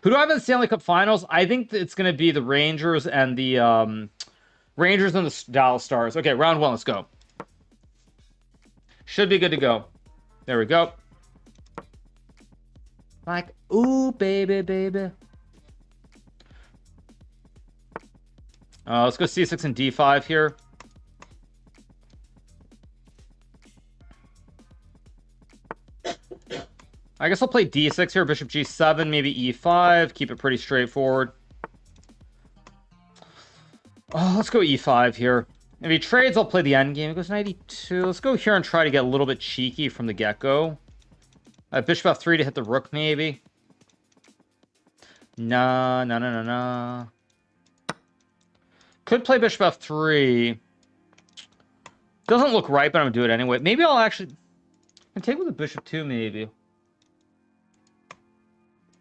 Who do I have in the Stanley Cup Finals? I think it's going to be the Rangers and the Dallas Stars. Okay, round one. Let's go. Should be good to go. There we go. Like, ooh, baby, baby. Let's go C6 and D5 here. I guess I'll play D6 here. Bishop G7, maybe E5. Keep it pretty straightforward. Oh, let's go E5 here. If he trades, I'll play the endgame. It goes 92. Let's go here and try to get a little bit cheeky from the get-go. Bishop F3 to hit the rook, maybe. Nah. Could play Bishop F3. Doesn't look right, but I'm going to do it anyway. Maybe I'll actually... I can take with a Bishop 2, maybe.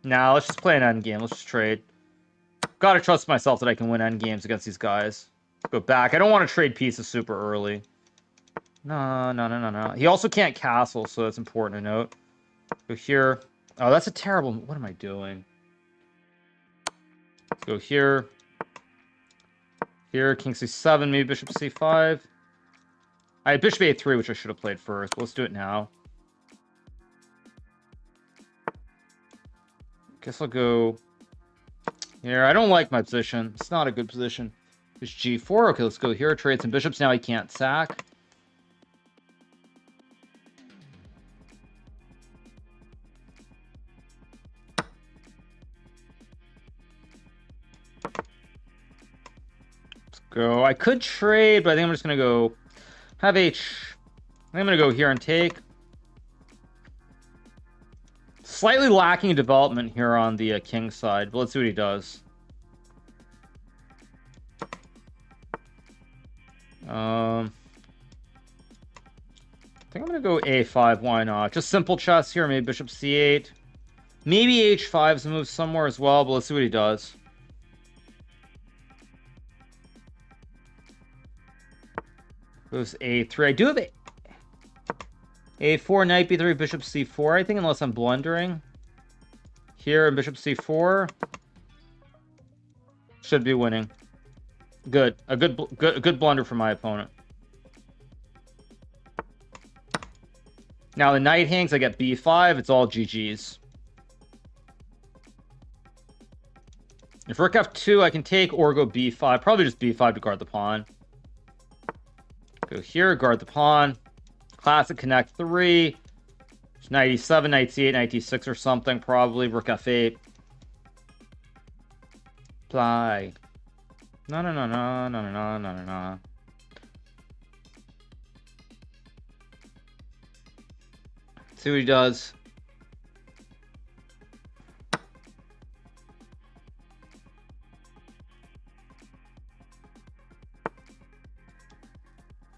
Nah, let's just play an endgame. Let's just trade. Gotta trust myself that I can win endgames against these guys. Go back. I don't want to trade pieces super early. No. He also can't castle, so that's important to note. Go here. Oh, that's a terrible... What am I doing? Let's go here. Here, King C7, maybe Bishop C5. I had Bishop A3, which I should have played first. But let's do it now. Guess I'll go here. I don't like my position. It's not a good position. There's G4. Okay, let's go here. Trade some bishops. Now he can't sack. Let's go. I could trade, but I think I'm just going to go have H. I think I'm going to go here and take. Slightly lacking development here on the king side, but let's see what he does. I think I'm going to go A5. Why not? Just simple chess here. Maybe Bishop C8. Maybe H5 is a move somewhere as well, but let's see what he does. Goes A3. I do have A4, Knight B3, Bishop C4, I think, unless I'm blundering. Here, Bishop C4. Should be winning. Good. A good blunder for my opponent. Now the knight hangs, I get B5, it's all GG's. If Rook F2, I can take or go B5. Probably just B5 to guard the pawn. Go here, guard the pawn. Classic connect 3. Knight E7, Knight C8, Knight D6 or something, probably. Rook F8. Play. No. See what he does.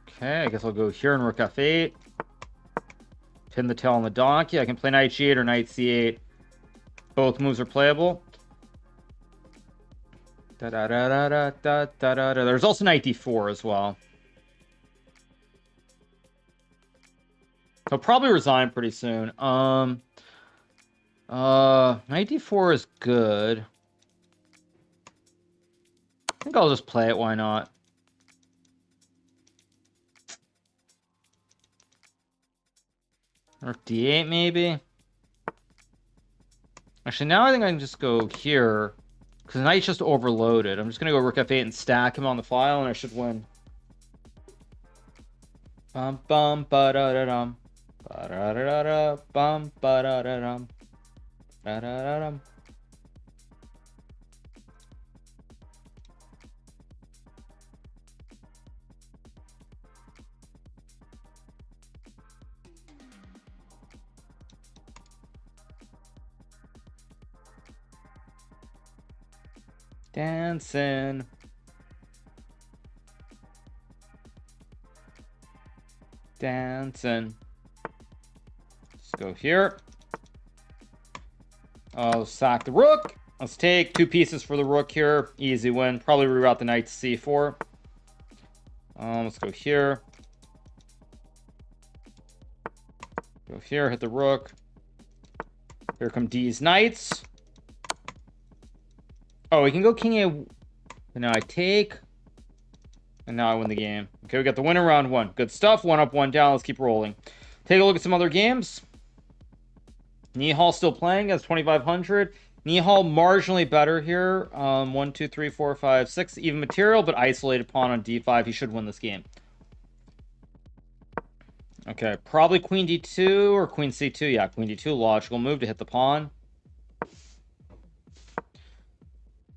Okay, I guess I'll go here and Rook F8. Pin the tail on the donkey. I can play Knight G8 or Knight C8. Both moves are playable. There's also Knight D4 as well. He'll probably resign pretty soon. Knight D4 is good. I think I'll just play it. Why not? Or D8 maybe? Actually, now I think I can just go here. Because Knight's just overloaded. I'm just going to go Rook F8 and stack him on the file, and I should win. Bum bum ba da da dum. Ba da da da bum ba da da dum. Da da da dum. Dancing. Dancing. Let's go here. I'll sack the rook. Let's take 2 pieces for the rook here. Easy win. Probably reroute the knight to C4. Let's go here. Go here, hit the rook. Here come D's knights. Oh, we can go king a. And now I take. And now I win the game. Okay, we got the win in round one. Good stuff. One up, one down. Let's keep rolling. Take a look at some other games. Nihal still playing as 2,500. Nihal marginally better here. 1, 2, 3, 4, 5, 6. Even material, but isolated pawn on d5. He should win this game. Okay, probably queen d2 or queen c2. Yeah, queen d2. Logical move to hit the pawn.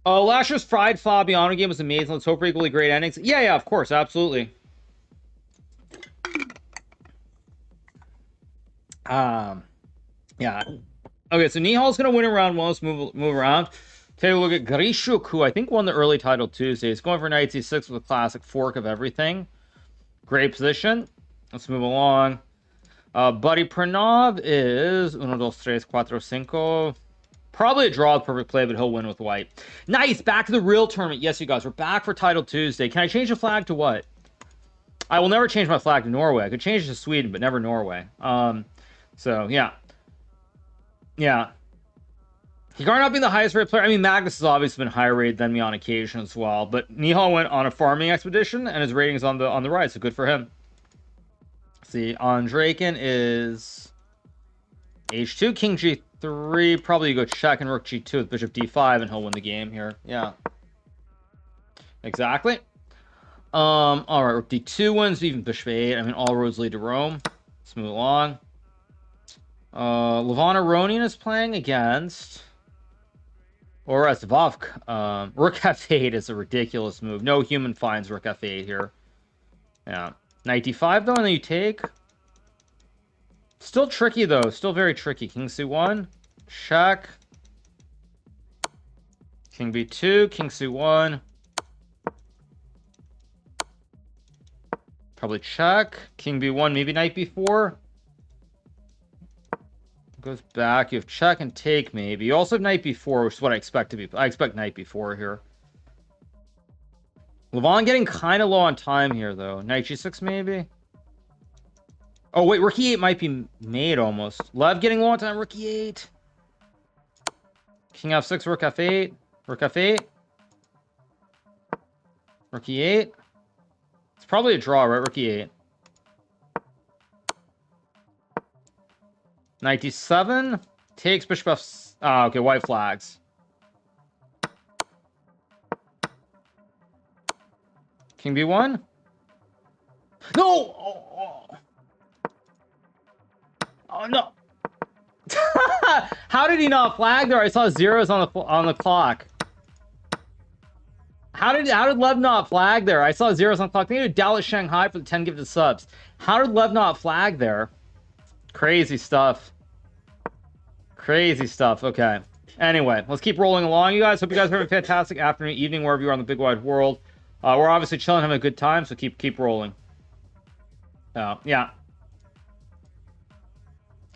Last year's Fried Fabiano game was amazing. Let's hope for equally great endings. Yeah, of course. Absolutely. Yeah. Okay, so Nihal's going to win in round one. Let's move around. Take a look at Grishuk, who I think won the early title Tuesday. He's going for knight c6 with a classic fork of everything. Great position. Let's move along. Buddy Pranav is 1, 2, 3, 4, 5. Probably a draw with perfect play, but he'll win with white. Nice. Back to the real tournament. Yes, you guys. We're back for title Tuesday. Can I change the flag to what? I will never change my flag to Norway. I could change it to Sweden, but never Norway. So, yeah. Yeah. Hikaru not being the highest rated player. I mean, Magnus has obviously been higher rated than me on occasion as well. But Nihal went on a farming expedition, and his rating is on the rise, so good for him. See, Andraken is H2, King G3. Probably you go check and Rook G2 with Bishop D5, and he'll win the game here. Yeah. Exactly. All right, Rook D2 wins, even Bishop 8. I mean, all roads lead to Rome. Let's move along. Levana Ronian is playing against Orest Vovk. Rook F8 is a ridiculous move. No human finds Rook F8 here. Yeah. Knight D5 though, and then you take. Still tricky though. Still very tricky. King C1. Check. King B2. King C1. Probably check. King B1. Maybe Knight B4. Goes back. You have check and take maybe. You also have Knight B4, which is what I expect to be. I expect Knight B4 here. Levon getting kind of low on time here though. Knight G6 maybe. Oh, wait, Rook E8 might be made almost. Lev getting low on time, Rook E8. King F6, Rook F8. Rook F8. Rook E8. It's probably a draw, right? Rook E8. Knight D7. Takes Bishop F... Ah, okay, white flags. King B1. No! Oh no! How did he not flag there? I saw zeros on the clock. How did Lev not flag there? I saw zeros on the clock. They need Dallas Shanghai for the 10 gifted subs. How did Lev not flag there? Crazy stuff. Crazy stuff. Okay. Anyway, let's keep rolling along, you guys. Hope you guys are having a fantastic afternoon, evening, wherever you are in the big wide world. We're obviously chilling, having a good time, so keep rolling. Yeah.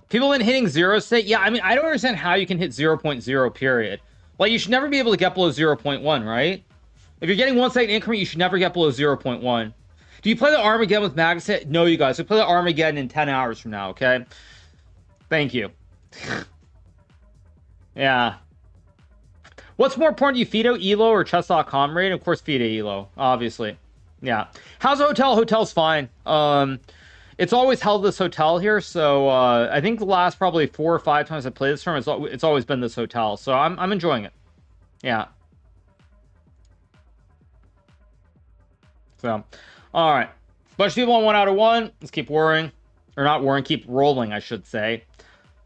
People have been hitting 0 state. Yeah, I mean, I don't understand how you can hit 0.0, period. Like, you should never be able to get below 0.1, right? If you're getting 1 second increment, you should never get below 0.1. Do you play the Armageddon with Magus? No, you guys. We play the Armageddon in 10 hours from now, okay? Thank you. Yeah. What's more important to you, Fido, Elo, or Chess.com rating? Of course, Fido, Elo, obviously. Yeah. How's the hotel? Hotel's fine. It's always held this hotel here, so I think the last probably 4 or 5 times I played this tournament, it's always been this hotel, so I'm enjoying it. Yeah. So, all right. Bunch of people on 1 out of 1. Let's keep worrying. Or not worrying, keep rolling, I should say.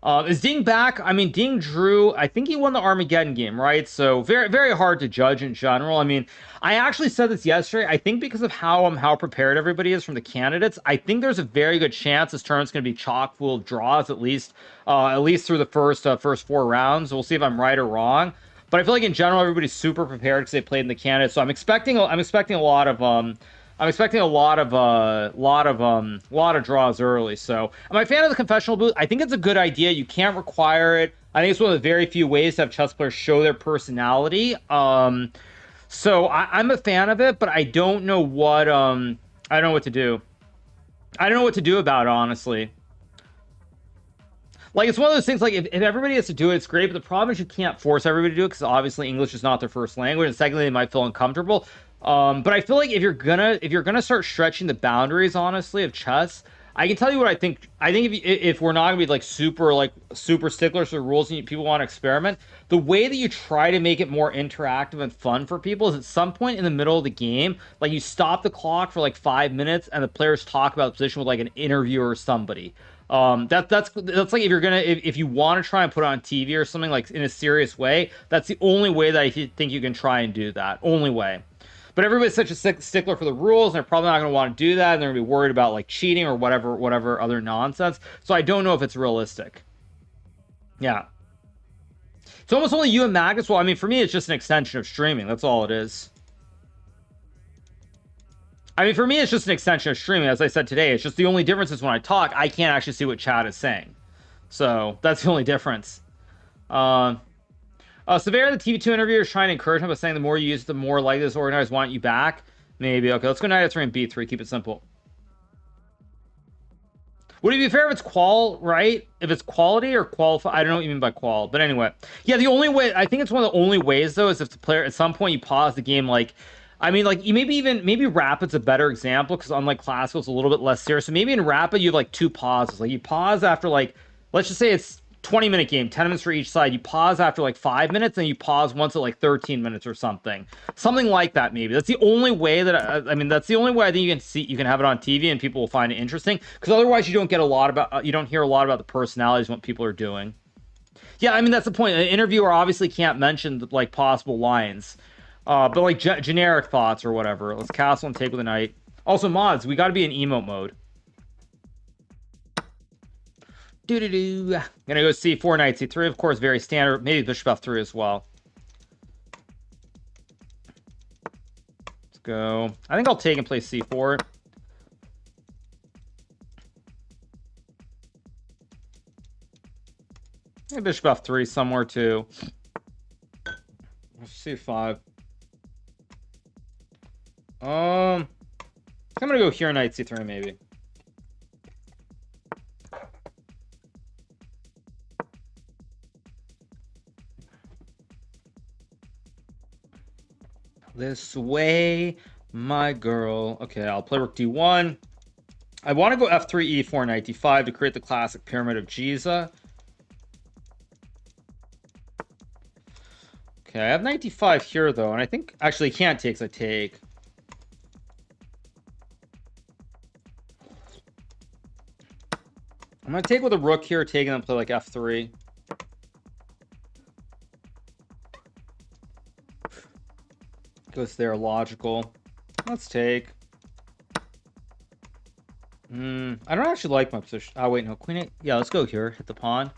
Is Ding back? I mean, Ding drew. I think he won the Armageddon game, right? So very, very hard to judge in general. I mean, I actually said this yesterday. I think because of how prepared everybody is from the candidates, I think there's a very good chance this tournament's going to be chock full of draws at least through the first 4 rounds. We'll see if I'm right or wrong. But I feel like in general everybody's super prepared because they played in the candidates. So I'm expecting a lot of draws early. So, am I a fan of the confessional booth? I think it's a good idea. You can't require it. I think it's one of the very few ways to have chess players show their personality. So I'm a fan of it, but I don't know what I don't know what to do. I don't know what to do about it, honestly. Like, it's one of those things, like, if everybody has to do it, it's great, but the problem is you can't force everybody to do it, because obviously English is not their first language, and secondly, they might feel uncomfortable. But I feel like if you're gonna start stretching the boundaries, honestly, of chess, I can tell you what I think. I think if we're not gonna be like super sticklers for the rules and people want to experiment, the way that you try to make it more interactive and fun for people is at some point in the middle of the game, like you stop the clock for like 5 minutes and the players talk about the position with like an interviewer or somebody. That's like if you want to try and put it on TV or something like in a serious way, that's the only way that I think you can try and do that. Only way. But everybody's such a stickler for the rules, and they're probably not going to want to do that, and they're going to be worried about like cheating or whatever other nonsense. So I don't know if it's realistic. Yeah, it's almost only you and Magnus. Well, I mean, for me, it's just an extension of streaming. That's all it is. I mean, for me, it's just an extension of streaming. As I said today, it's just the only difference is when I talk, I can't actually see what chat is saying. So that's the only difference. Severe, the TV2 interviewer, is trying to encourage him by saying the more you use it, the more likely this organizers want you back. Maybe. Okay, let's go knight f3 and b3. Keep it simple. Would it be fair if it's right? If it's quality or qualify? I don't know what you mean by qual. But anyway. Yeah, the only way, I think it's one of the only ways, though, is if the player, at some point, you pause the game, like, I mean, like, you maybe Rapid's a better example, because unlike Classical, it's a little bit less serious. So maybe in Rapid, you have, like, 2 pauses. Like, you pause after, like, let's just say it's 20-minute game, 10 minutes for each side. You pause after, like, 5 minutes, and you pause once at, like, 13 minutes or something. Something like that, maybe. That's the only way that, I mean, that's the only way I think you can have it on TV, and people will find it interesting, because otherwise you don't hear a lot about the personalities and what people are doing. Yeah, I mean, that's the point. An interviewer obviously can't mention, like, possible lines. But like generic thoughts or whatever. Let's castle and take with a knight. Also, mods, we got to be in emote mode. Gonna go c4, knight c3. Of course, very standard. Maybe bishop f3 as well. Let's go. I think I'll take and play c4. Maybe bishop f3 somewhere too. c5. I'm gonna go here, knight c3 maybe. This way, my girl. Okay, I'll play rook d1. I want to go f3, e4, knight d5 to create the classic pyramid of Giza. Okay, I have knight d5 here, though, and I think actually he can't take, because I take. I'm going to take with a rook here, take, and then play like f3. Goes there, logical. Let's take. I don't actually like my position. Oh, wait, no, queen 8. Yeah, let's go here, hit the pawn.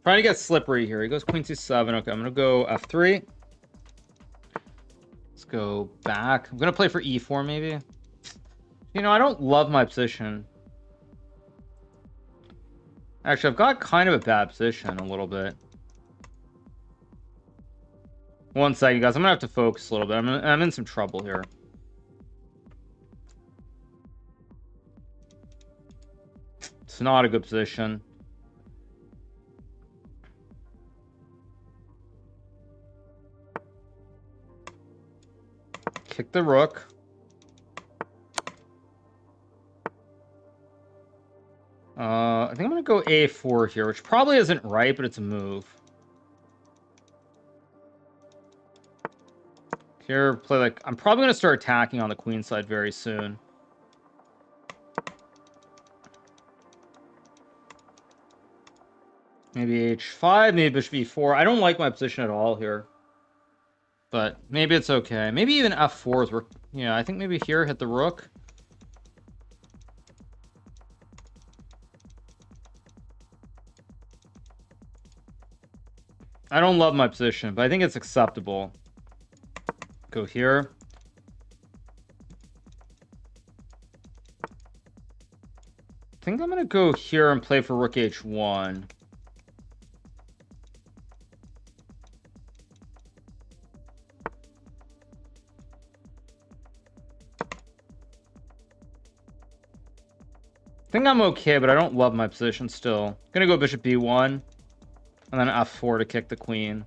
Trying to get slippery here. He goes queen c7. Okay, I'm going to go f3. Let's go back. I'm going to play for e4 maybe. You know, I don't love my position. Actually, I've got kind of a bad position a little bit. One second, guys. I'm going to have to focus a little bit. I'm in some trouble here. It's not a good position. Kick the rook. I think I'm going to go a4 here, which probably isn't right, but it's a move. Here, play like... I'm probably going to start attacking on the queen side very soon. Maybe h5, maybe bishop e4. I don't like my position at all here. But maybe it's okay. Maybe even f4 is work. Yeah, I think maybe here, hit the rook. I don't love my position, but I think it's acceptable. Go here. I think I'm going to go here and play for rook h1. I think I'm okay, but I don't love my position still. Gonna go bishop b1, and then f4 to kick the queen.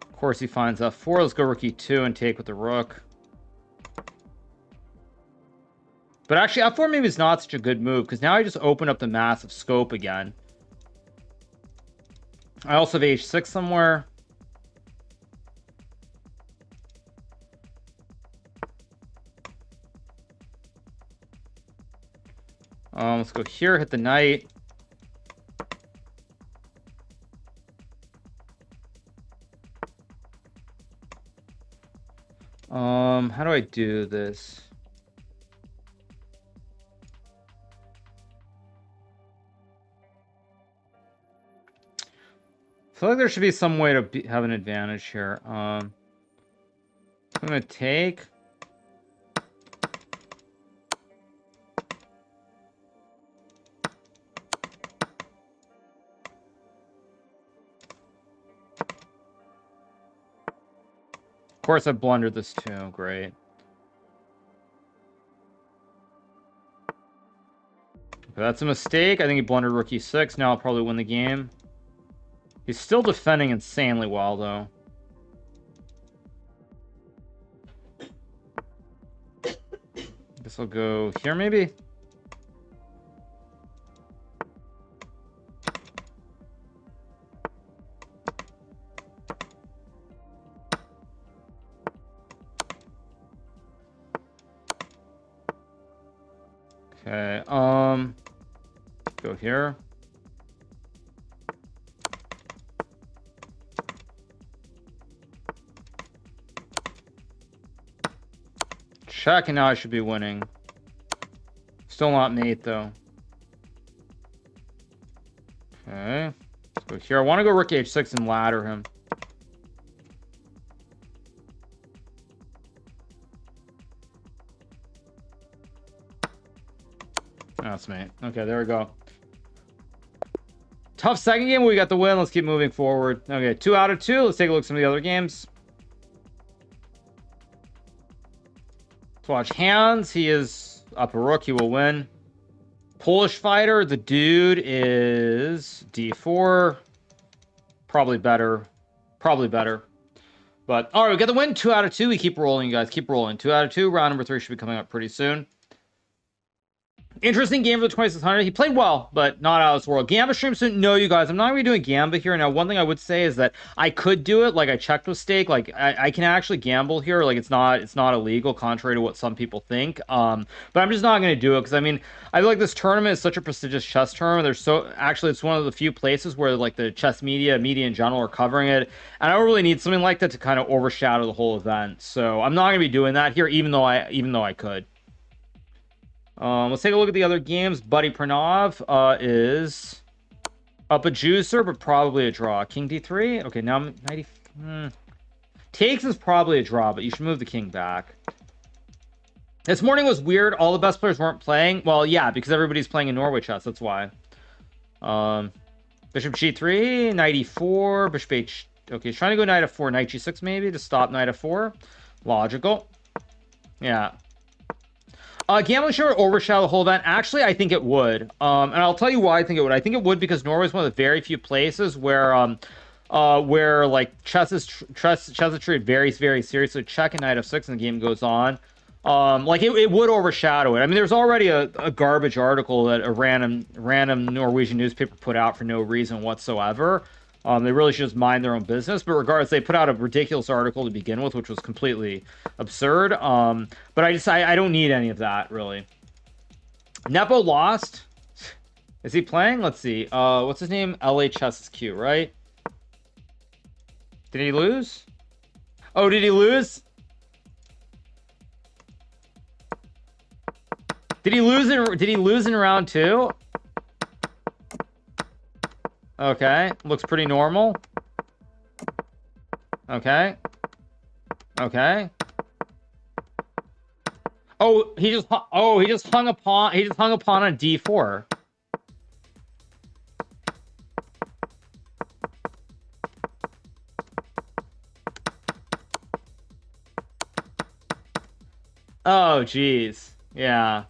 Of course, he finds f4. Let's go rook e2 and take with the rook. But actually, f4 maybe is not such a good move, because now I just open up the massive scope again. I also have h6 somewhere. Let's go here, hit the knight. How do I do this? I feel like there should be some way to have an advantage here. I'm gonna take. Of course, I blundered this too. Great. But that's a mistake. I think he blundered rook e6. Now I'll probably win the game. He's still defending insanely well, though. Guess I'll go here, maybe? Okay, go here. Check, and now I should be winning. Still not mate, though. Okay, let's go here. I want to go rook h6 and ladder him. That's mate. Okay, there we go. Tough second game. We got the win. Let's keep moving forward. Okay, 2 out of 2. Let's take a look at some of the other games. Let's watch hands. He is up a rook. He will win. Polish fighter. The dude is d4. Probably better. Probably better. But, all right, we got the win. 2 out of 2. We keep rolling, you guys. Keep rolling. 2 out of 2. Round number 3 should be coming up pretty soon. Interesting game for the 2600. He played well, but not out of this world. Gamba stream soon. No, you guys, I'm not going to be doing Gamba here. Now, one thing I would say is that I could do it. Like, I checked with Stake. Like, I can actually gamble here. Like, it's not illegal, contrary to what some people think. But I'm just not going to do it because, I mean, I feel like this tournament is such a prestigious chess tournament. Actually, it's one of the few places where, like, the chess media in general are covering it. And I don't really need something like that to kind of overshadow the whole event. So I'm not going to be doing that here, even though I could. Let's take a look at the other games. Buddy Pranav is up a juicer, but probably a draw. King d3. Okay, now I'm 90. Takes is probably a draw, but you should move the king back. This morning was weird. All the best players weren't playing. Well, yeah, because everybody's playing in Norway chess. That's why. Bishop g3, knight e4, bishop h. Okay, he's trying to go knight f4, knight g6 maybe to stop knight f4. Logical. Yeah. Gambling show would overshadow the whole event. Actually, I think it would. And I'll tell you why I think it would. I think it would because Norway is one of the very few places where like chess is treated very, very seriously. Check and knight f6 and the game goes on. Like it would overshadow it. I mean, there's already a garbage article that a random Norwegian newspaper put out for no reason whatsoever. They really should just mind their own business. But regardless, they put out a ridiculous article to begin with, which was completely absurd. But I don't need any of that, really. Nepo lost. Is he playing? Let's see. What's his name? LHSQ, right? Did he lose? Oh, did he lose? Did he lose in round 2? Okay, looks pretty normal. Okay. Okay. Oh, he just hung upon a d4. Oh, jeez. Yeah.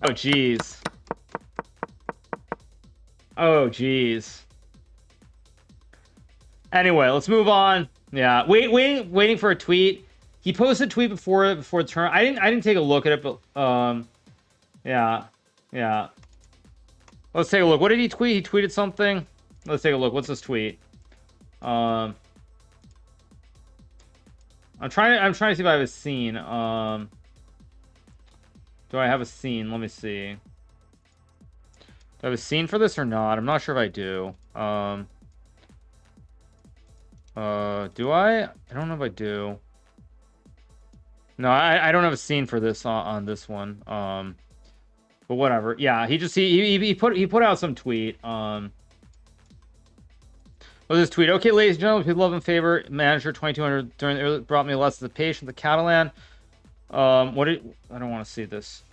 Oh, jeez. Oh, jeez. Anyway, let's move on. Yeah, waiting for a tweet. He posted a tweet before the turn. I didn't take a look at it, but yeah, yeah. Let's take a look. What did he tweet? He tweeted something. Let's take a look. What's this tweet? Um, I'm trying to see if I have a scene. Do I have a scene? Let me see. Do I have a scene for this or not? I'm not sure if I do. Do I? I don't know if I do. No, I don't have a scene for this on this one. But whatever. Yeah, he put out some tweet. What's this tweet? Okay, ladies and gentlemen, people love and favor manager 2200 during the brought me less of the patient, the Catalan. I don't want to see this.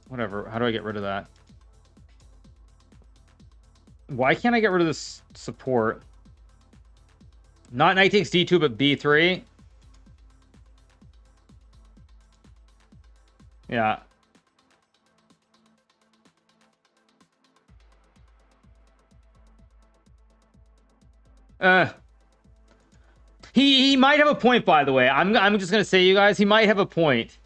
Whatever. How do I get rid of that? Why can't I get rid of this support? Not knight takes d2, but b3. Yeah. He might have a point, by the way. I'm just gonna say, you guys, he might have a point.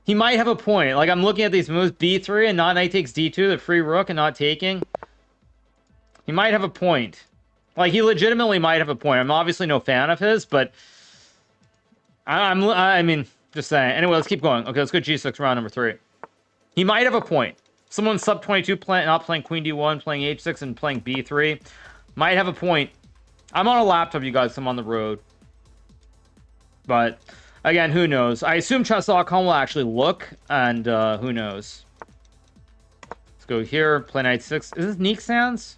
He might have a point. Like, I'm looking at these moves, b3 and not knight takes d2, the free rook and not taking. He might have a point. Like, he legitimately might have a point. I'm obviously no fan of his, but I mean, just saying. Anyway, let's keep going. Okay, let's go g6 round number 3. He might have a point. Someone sub 22 not playing queen d1, playing h6, and playing b3 might have a point. I'm on a laptop, you guys. I'm on the road. But again, who knows? I assume chess.com will actually look, and who knows? Let's go here. Play knight 6. Is this Neek Sands?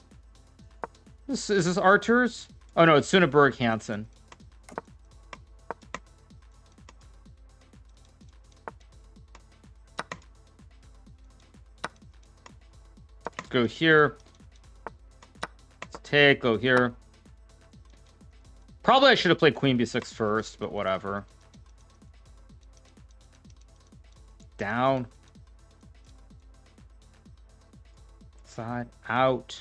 Is this Artur's? Oh no, it's Suneberg Hansen. Let's go here. Let's take. Go here. Probably I should have played queen b6 first, but whatever. Down. Side. Out.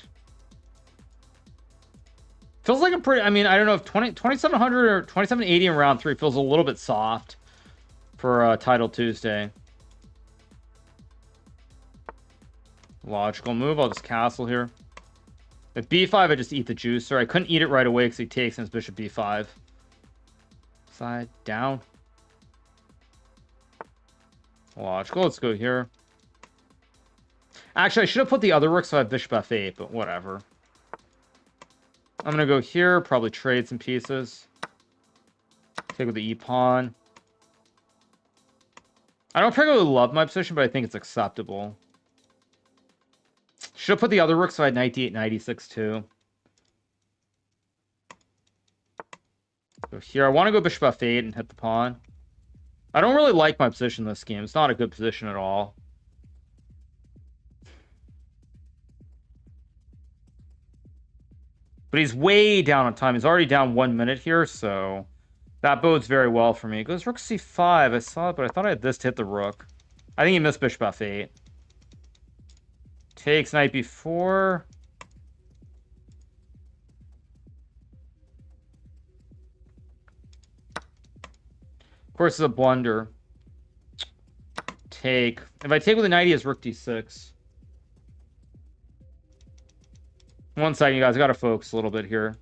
Feels like a pretty... I mean, I don't know if 2700 or 2780 in round 3 feels a little bit soft for Title Tuesday. Logical move. I'll just castle here. At b5, I just eat the juicer. I couldn't eat it right away because he takes and it's bishop b5. Side. Down. Logical. Let's go here. Actually, I should have put the other rook so I have bishop f8, but whatever. I'm going to go here, probably trade some pieces. Take with the e-pawn. I don't particularly love my position, but I think it's acceptable. Should have put the other rook so I had knight d8, knight e6 too. Go here. I want to go bishop f8 and hit the pawn. I don't really like my position in this game. It's not a good position at all. But he's way down on time. He's already down 1 minute here, so that bodes very well for me. It goes rook c5. I saw it, but I thought I had this to hit the rook. I think he missed bishop f8. Takes knight b4. Of course, it's a blunder. Take. If I take with a knight, he has rook d6. 1 second, you guys. I gotta focus a little bit here.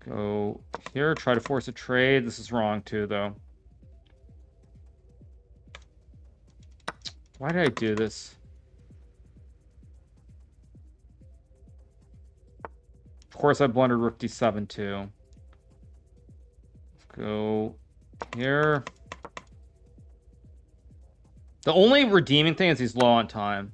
Go here. Try to force a trade. This is wrong too, though. Why did I do this? Of course, I blundered rook d7 too. Let's go here. The only redeeming thing is he's low on time.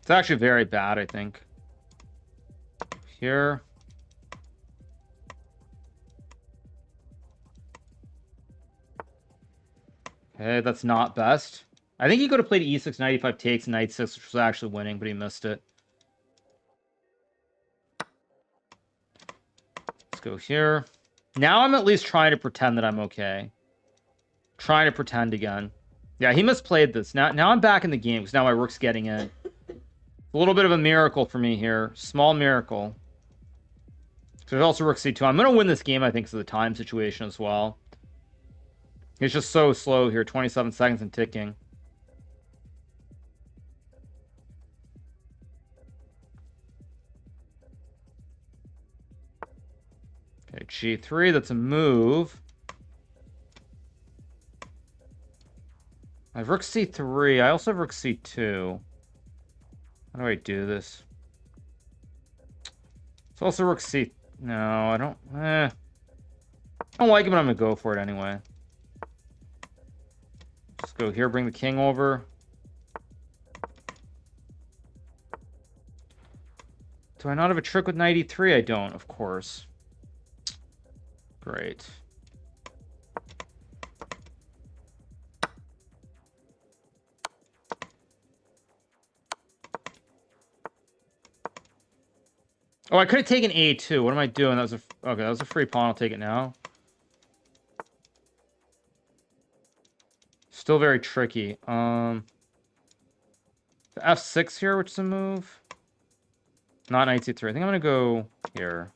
It's actually very bad, I think. Here. Okay, that's not best. I think he could have played e6, knight e5 takes, knight 6, which was actually winning, but he missed it. Let's go here. Now I'm at least trying to pretend that I'm okay. Trying to pretend again. Yeah, he misplayed this. Now I'm back in the game because now my rook's getting in. A little bit of a miracle for me here. Small miracle. There's also rook c2. I'm going to win this game, I think, because of the time situation as well. It's just so slow here. 27 seconds and ticking. Okay, g3. That's a move. I have rook c3. I also have rook c2. How do I do this? It's also rook c... No, I don't... I don't like it, but I'm going to go for it anyway. Just go here, bring the king over. Do I not have a trick with knight e3? I don't, of course. Great. Oh, I could have taken a2. What am I doing? That was a... Okay, that was a free pawn. I'll take it now. Still very tricky. The f6 here, which is a move. Not knight c3. I think I'm going to go here.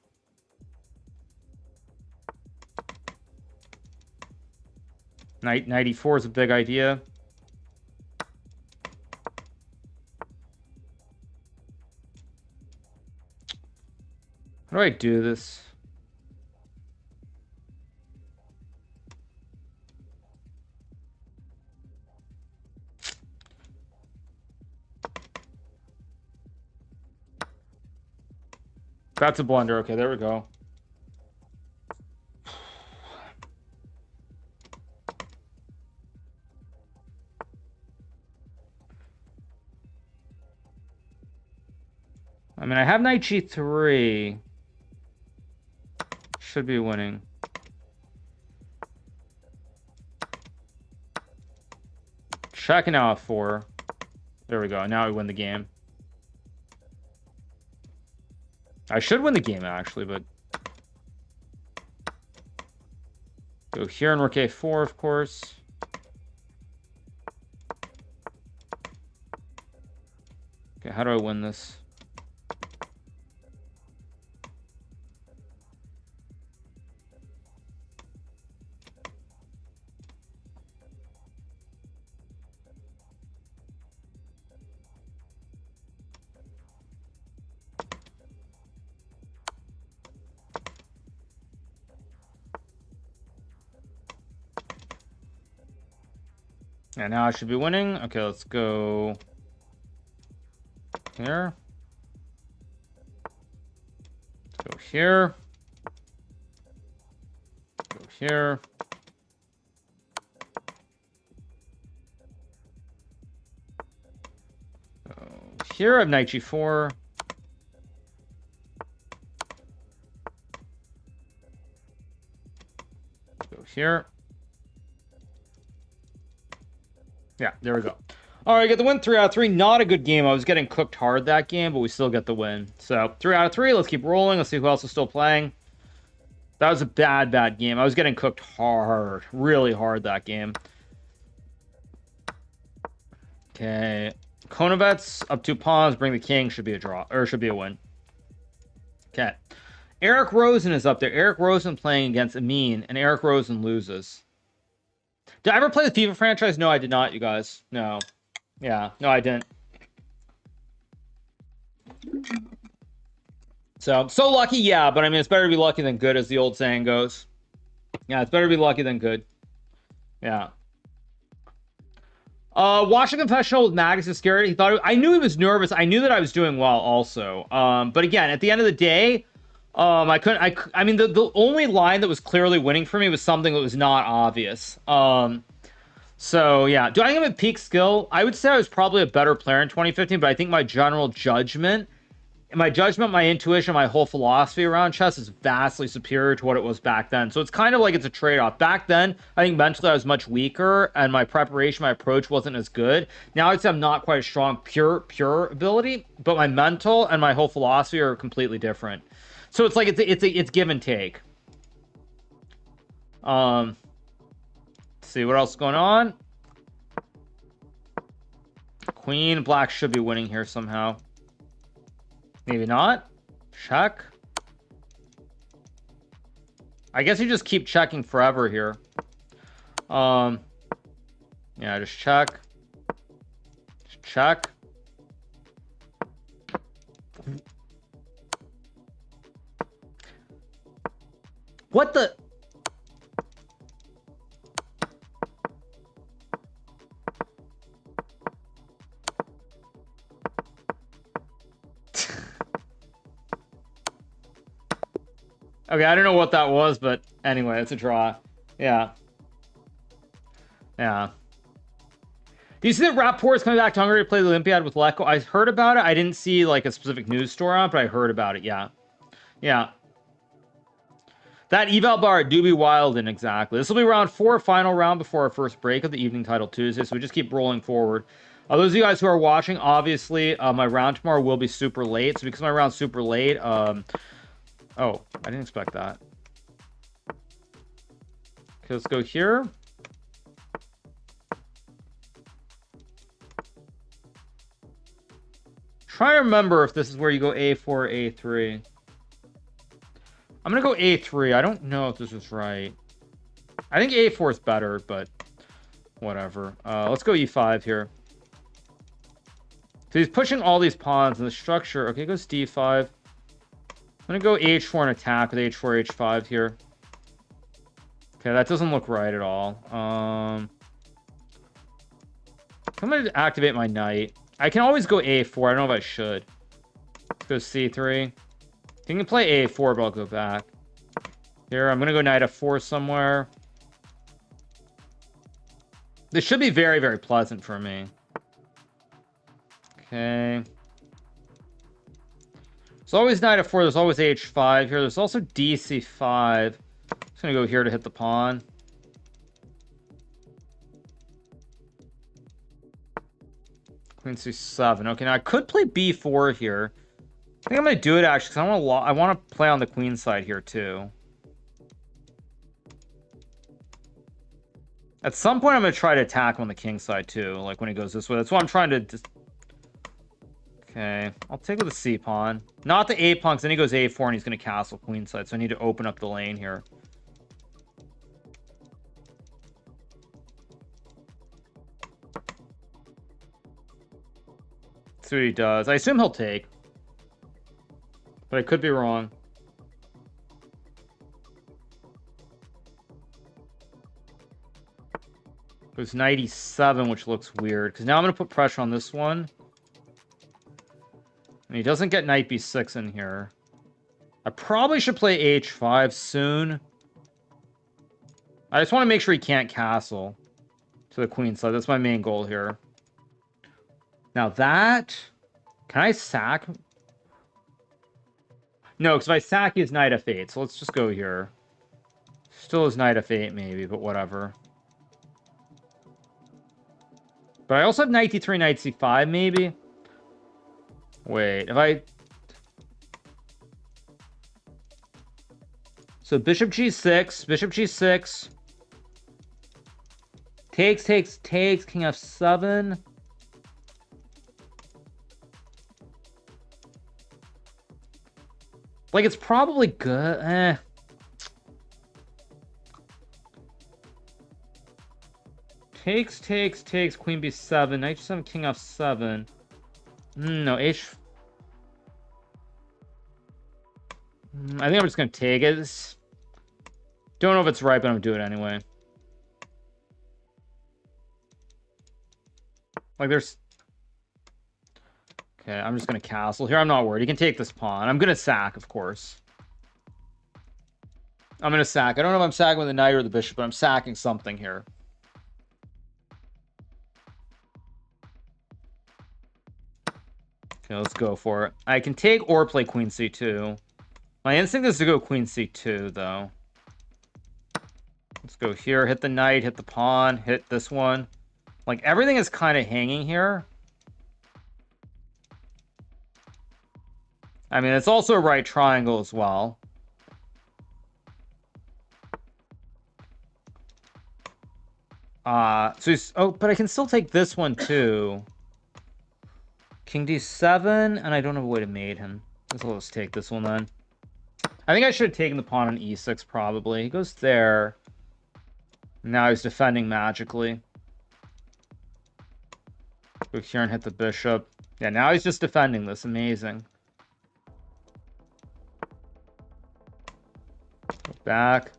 Knight e4 is a big idea. How do I do this? That's a blunder. Okay, there we go. I mean, I have knight g3. Should be winning. Check and now f4. There we go. Now we win the game. I should win the game, actually, but... Go here and rook a4, of course. Okay, how do I win this? And now I should be winning. Okay, let's go here. Let's go here. Go here. Go here. I have knight g4. Go here. Yeah, there we go. All right, get the win. 3 out of 3. Not a good game. I was getting cooked hard that game, but we still get the win. So 3 out of 3. Let's keep rolling. Let's see who else is still playing. That was a bad game. I was getting cooked hard. Really hard that game. Okay. Konovets up 2 pawns. Bring the king. Should be a draw. Or should be a win. Okay. Eric Rosen is up there. Eric Rosen playing against Amin, and Eric Rosen loses. Did I ever play the FIFA franchise? No, I did not, you guys. No. Yeah, no, I didn't. So lucky, yeah, but I mean, it's better to be lucky than good, as the old saying goes. Yeah, it's better to be lucky than good. Yeah. Watching Confessional with Magus is scary. He thought I knew he was nervous. I knew that I was doing well also. But again, at the end of the day, I mean, the only line that was clearly winning for me was something that was not obvious. So yeah, do I have a peak skill? I would say I was probably a better player in 2015, but I think my general judgment, my intuition, my whole philosophy around chess is vastly superior to what it was back then. So it's kind of like it's a trade-off. Back then, I think mentally I was much weaker and my preparation, my approach wasn't as good. Now I'd say I'm not quite as strong pure ability, but my mental and my whole philosophy are completely different. So it's like it's give and take. Let's see what else is going on. Queen, black should be winning here somehow. Maybe not. Check. I guess you just keep checking forever here. Yeah, just check. Just check. What the? Okay, I don't know what that was, but anyway, it's a draw. Yeah. Yeah. Do you see that Rapport is coming back to Hungary to play the Olympiad with Leko? I heard about it. I didn't see like a specific news story on it, but I heard about it. Yeah. Yeah. That eval bar do be wild in exactly. This will be round 4, final round before our first break of the evening title Tuesday. So we just keep rolling forward. Those of you guys who are watching, obviously, my round tomorrow will be super late. So because my round's super late, oh, I didn't expect that. Okay, let's go here. Try to remember if this is where you go A4 or A3. I'm going to go A3. I don't know if this is right. I think A4 is better, but whatever. Let's go E5 here. So he's pushing all these pawns in the structure. Okay, goes D5. I'm going to go H4 and attack with H4, H5 here. Okay, that doesn't look right at all. I'm going to activate my knight. I can always go A4. I don't know if I should. Let's go C3. You can play A4, but I'll go back. Here, I'm going to go knight F4 somewhere. This should be very, very pleasant for me. Okay. There's always knight F4. There's always H5 here. There's also DC5. Just going to go here to hit the pawn. Queen C7. Okay, now I could play B4 here. I think I'm going to do it, actually, because I want to play on the queen side here, too. At some point, I'm going to try to attack on the king side, too, like when he goes this way. That's why I'm trying to... Okay, I'll take with the C pawn. Not the A pawn, because then he goes A4, and he's going to castle queen side, so I need to open up the lane here. Let's see what he does. I assume he'll take. But I could be wrong. Goes 97, which looks weird. Because now I'm going to put pressure on this one. And he doesn't get knight B6 in here. I probably should play H5 soon. I just want to make sure he can't castle to the queen side. That's my main goal here. Now that... Can I sack... No, because if I sack, he's knight F8. So let's just go here. Still is knight F8, maybe, but whatever. But I also have knight D3, knight C5, maybe. Wait, if I... So bishop G6, bishop G6. Takes, king F7. Like, it's probably good. Takes, queen B7, knight G7, king F7. No, H... I think I'm just going to take it. Don't know if it's right, but I'm going to do it anyway. Like, there's... Okay, I'm just going to castle. Here, I'm not worried. He can take this pawn. I'm going to sack, of course. I'm going to sack. I don't know if I'm sacking with the knight or the bishop, but I'm sacking something here. Okay, let's go for it. I can take or play queen c2. My instinct is to go queen c2, though. Let's go here, hit the knight, hit the pawn, hit this one. Like, everything is kind of hanging here. I mean, it's also a right triangle as well. So he's... Oh, but I can still take this one, too. King d7, and I don't have a way to mate him. Let's take this one, then. I think I should have taken the pawn on e6, probably. He goes there. Now he's defending magically. Go here and hit the bishop. Yeah, now he's just defending this. Amazing. Go back.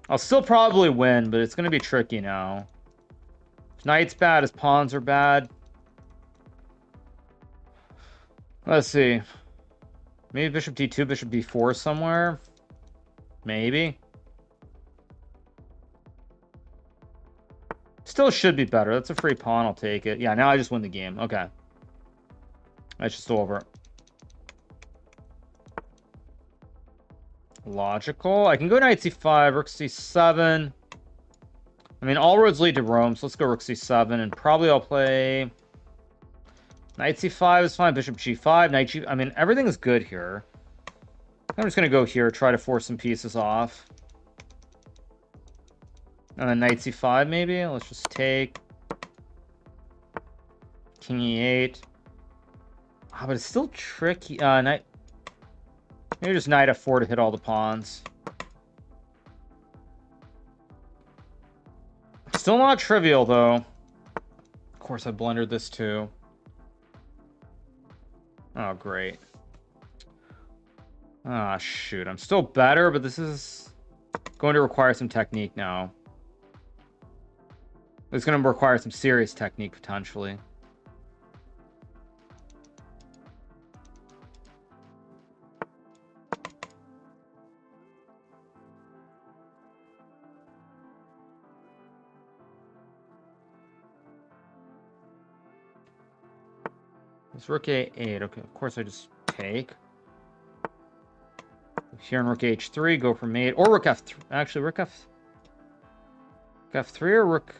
I'll still probably win, but it's going to be tricky now. His knight's bad. His pawns are bad. Let's see. Maybe bishop d2, bishop d4 somewhere. Maybe. Still should be better. That's a free pawn. I'll take it. Yeah, now I just win the game. Okay. That's just over. Logical. I can go knight c5, rook c7. I mean, all roads lead to Rome, so let's go rook c7, and probably I'll play... Knight c5 is fine, bishop g5, knight g... I mean, everything is good here. I'm just going to go here, try to force some pieces off. And then knight c5, maybe? Let's just take. King e8. Ah, but it's still tricky. Knight... Maybe just knight f4 to hit all the pawns. Still not trivial, though. Of course, I blundered this, too. Oh, great. Ah, shoot. I'm still better, but this is going to require some technique now. It's going to require some serious technique, potentially. It's rook a8. Okay, of course I just take. Here in rook h3, go for mate. Or rook f3. Actually, rook f3 or rook...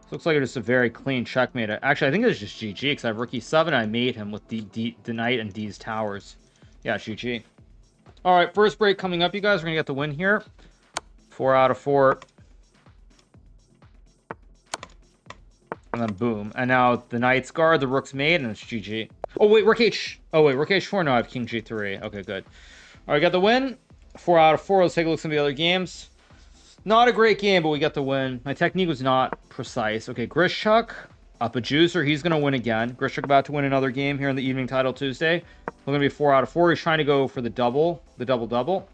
This looks like it's a very clean checkmate. Actually, I think it's just GG, because I have rook e7, and I mate him with the knight and these towers. Yeah, GG. All right, first break coming up, you guys. We're going to get the win here. 4 out of 4. And then boom. And now the knight's guard, the rook's mate, and it's GG. Oh, wait, rook h... Oh, wait, rook h4? No, I have king g3. Okay, good. All right, got the win. 4 out of 4. Let's take a look at some of the other games. Not a great game, but we got the win. My technique was not precise. Okay, Grishuk, up a juicer. He's going to win again. Grishuk about to win another game here in the evening title Tuesday. We're going to be 4 out of 4. He's trying to go for the double-double.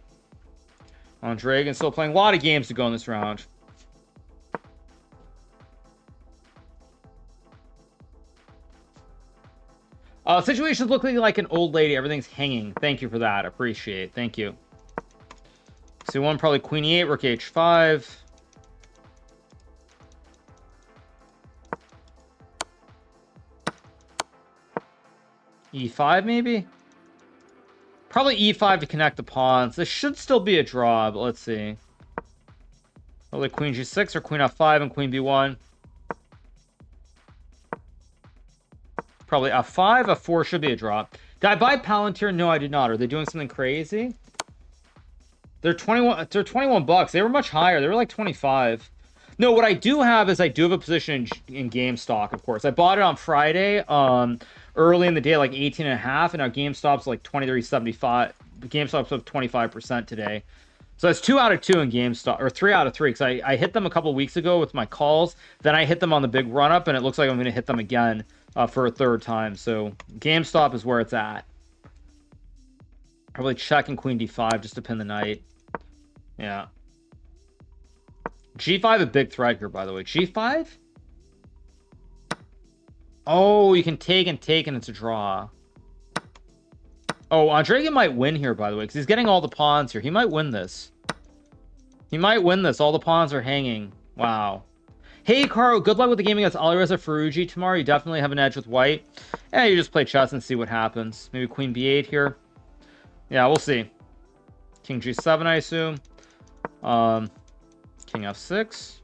On Dragon, still playing a lot of games to go in this round. Situation's looking like an old lady. Everything's hanging. Thank you for that. Appreciate. Thank you. C1, probably queen e8, rook h5. E5, maybe? Probably e5 to connect the pawns. This should still be a draw, but let's see. Probably queen g6 or queen f5 and queen b1. Probably f5, f4 should be a drop. Did I buy Palantir? No, I did not. Are they doing something crazy? They're 21 bucks. They were much higher. They were like 25. No, what I do have is I do have a position in GameStop, of course. I bought it on Friday, early in the day, like 18.5, and now GameStop's like 23.75. GameStop's up 25% today. So that's 2 out of 2 in GameStop, or 3 out of 3, because I hit them a couple weeks ago with my calls. Then I hit them on the big run-up, and it looks like I'm going to hit them again for a third time. So GameStop is where it's at. Probably checking queen d5 just to pin the knight. Yeah. G5 a big threat here, by the way. G5? Oh, you can take and it's a draw. Oh, Andregen might win here, by the way, because he's getting all the pawns here. He might win this. He might win this. All the pawns are hanging. Wow. Hey, Hikaru, good luck with the game against Alireza Ferrugi tomorrow. You definitely have an edge with white. Yeah, you just play chess and see what happens. Maybe queen b8 here. Yeah, we'll see. King g7, I assume. King f6.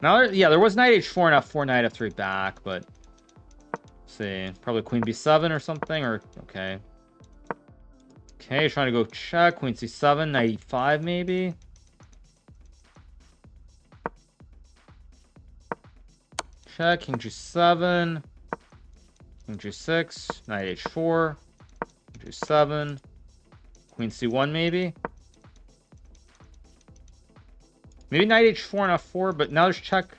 Now, yeah, there was knight h4 and f4, knight f3 back, but let's see, probably queen b7 or something, or okay. Okay, trying to go check, queen c7, knight e5 maybe. Check, king g7, king g6, knight h4, king g7, queen c1 maybe. Maybe knight h4 and f4, but now there's check.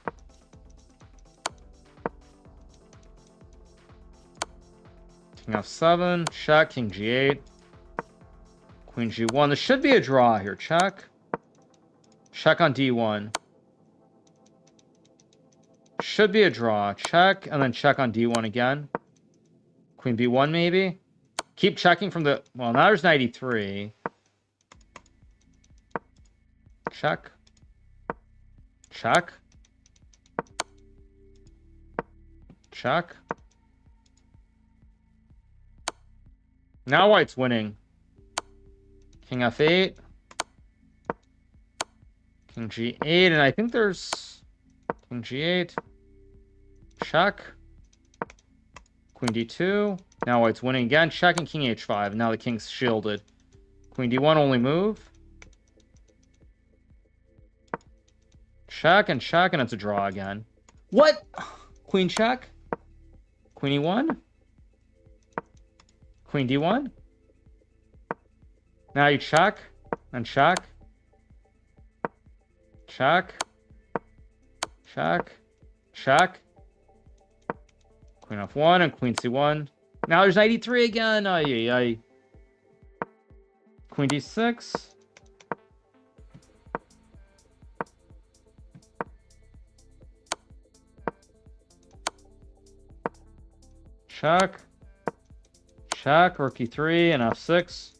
King f7, check, king g8, queen g1. There should be a draw here. Check. Check on d1. Should be a draw. Check, and then check on d1 again. Queen b1 maybe. Keep checking from the... Well, now there's knight e3. Check. Check. Check. Now white's winning. King f8. King g8, and I think there's king g8. Check. Queen d2. Now white's winning again. Check and king h5. Now the king's shielded. Queen d1 only move. Check, and it's a draw again. What? Queen check. Queen e1. Queen d1. Now you check, and check. Check. Check. Check. Queen f1 and queen c1. Now there's knight e3 again. Ay, ay, ay. Queen d6. Check. Check. Rook e3 and f6.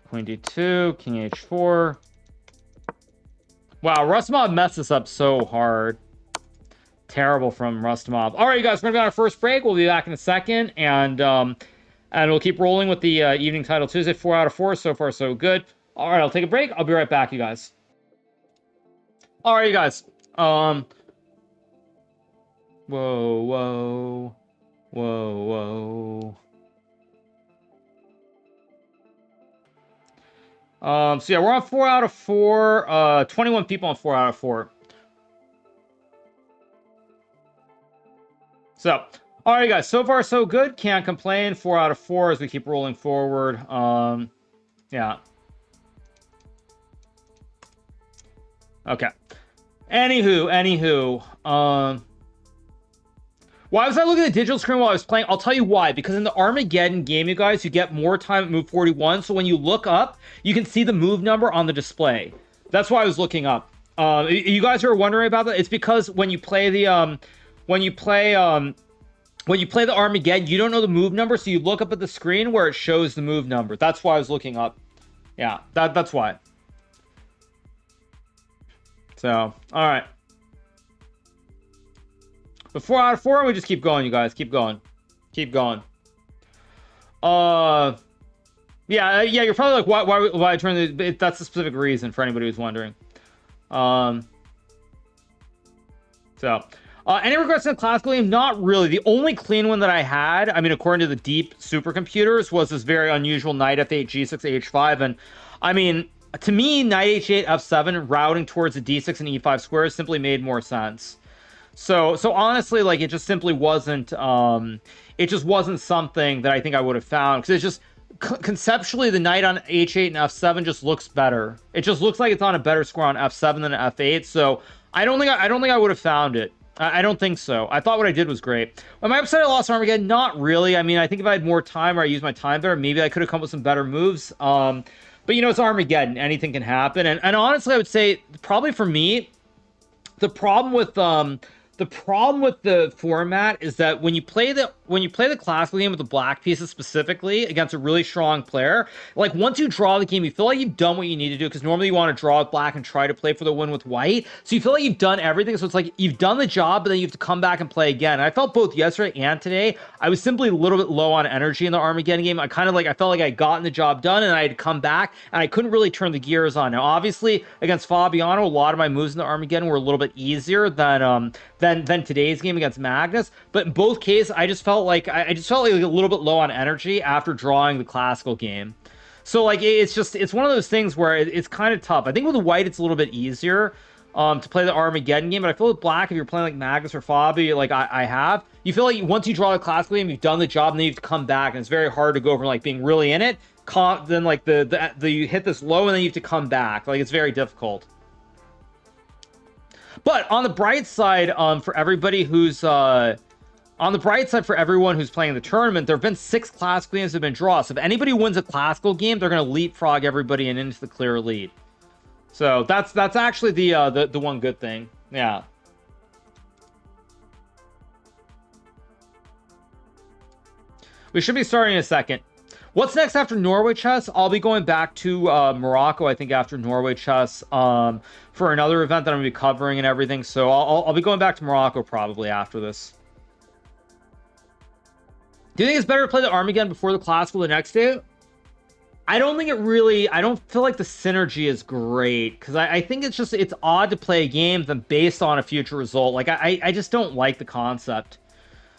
Queen d2. King h4. Wow, Rustamov messed this up so hard. Terrible from Rustamov. All right, you guys, we're gonna go on our first break. We'll be back in a second, and we'll keep rolling with the evening title Tuesday. 4 out of 4 so far, so good. All right, I'll take a break. I'll be right back, you guys. All right, you guys. Whoa, whoa, whoa, whoa. So yeah, we're on 4 out of 4. 21 people on 4 out of 4. So, all right, guys. So far, so good. Can't complain. 4 out of 4 as we keep rolling forward. Yeah. Okay. Anywho. Why was I looking at the digital screen while I was playing? I'll tell you why. Because in the Armageddon game, you guys, you get more time at move 41. So when you look up, you can see the move number on the display. That's why I was looking up. You guys are wondering about that? It's because when you play the when you play the Armageddon, you don't know the move number, so you look up at the screen where it shows the move number. That's why I was looking up. Yeah, that's why. So, all right. But 4 out of 4, we just keep going, you guys. Keep going. Keep going. Yeah, you're probably like, why I turned the... That's the specific reason for anybody who's wondering. Any regrets in the classical game? Not really. The only clean one that I had, I mean, according to the deep supercomputers, was this very unusual knight f8, g6, h5. And, I mean, to me, knight h8, f7, routing towards the d6 and e5 squares simply made more sense. So honestly, like, it just simply wasn't, it just wasn't something that I think I would have found. Because it's just, conceptually, the knight on h8 and f7 just looks better. It just looks like it's on a better score on f7 than f8. So I don't think I would have found it. I don't think so. I thought what I did was great. Am I upset I lost Armageddon? Not really. I mean, I think if I had more time or I used my time better, maybe I could have come up with some better moves. But, you know, it's Armageddon. Anything can happen. And honestly, I would say, probably for me, the problem with the format is that when you play the when you play the classical game with the black pieces specifically against a really strong player, like once you draw the game, you feel like you've done what you need to do because normally you want to draw with black and try to play for the win with white. So you feel like you've done everything. So it's like you've done the job, but then you have to come back and play again. And I felt both yesterday and today, I was simply a little bit low on energy in the Armageddon game. I kind of like, I felt like I had gotten the job done and I had to come back and I couldn't really turn the gears on. Now, obviously, against Fabiano, a lot of my moves in the Armageddon were a little bit easier than today's game against Magnus. But in both cases, I just felt like a little bit low on energy after drawing the classical game. So like it's one of those things where it's kind of tough. I think with white it's a little bit easier to play the Armageddon game, but I feel with black, if you're playing like Magnus or Fabi, like I have, you feel like once you draw the classical game, you've done the job, and then you have to come back, and it's very hard to go from like being really in it, then like the you hit this low, and then you have to come back. Like it's very difficult. But on the bright side, for everybody who's on the bright side, for everyone who's playing the tournament, there have been 6 classical games that have been drawn. So if anybody wins a classical game, they're going to leapfrog everybody and into the clear lead. So that's actually the one good thing. Yeah. We should be starting in a second. What's next after Norway chess? I'll be going back to Morocco, I think, after Norway chess for another event that I'm going to be covering and everything. So I'll be going back to Morocco probably after this. Do you think it's better to play the Armageddon before the classical the next day? I don't think it really... I don't feel like the synergy is great. Because I think it's odd to play a game then based on a future result. Like, I just don't like the concept.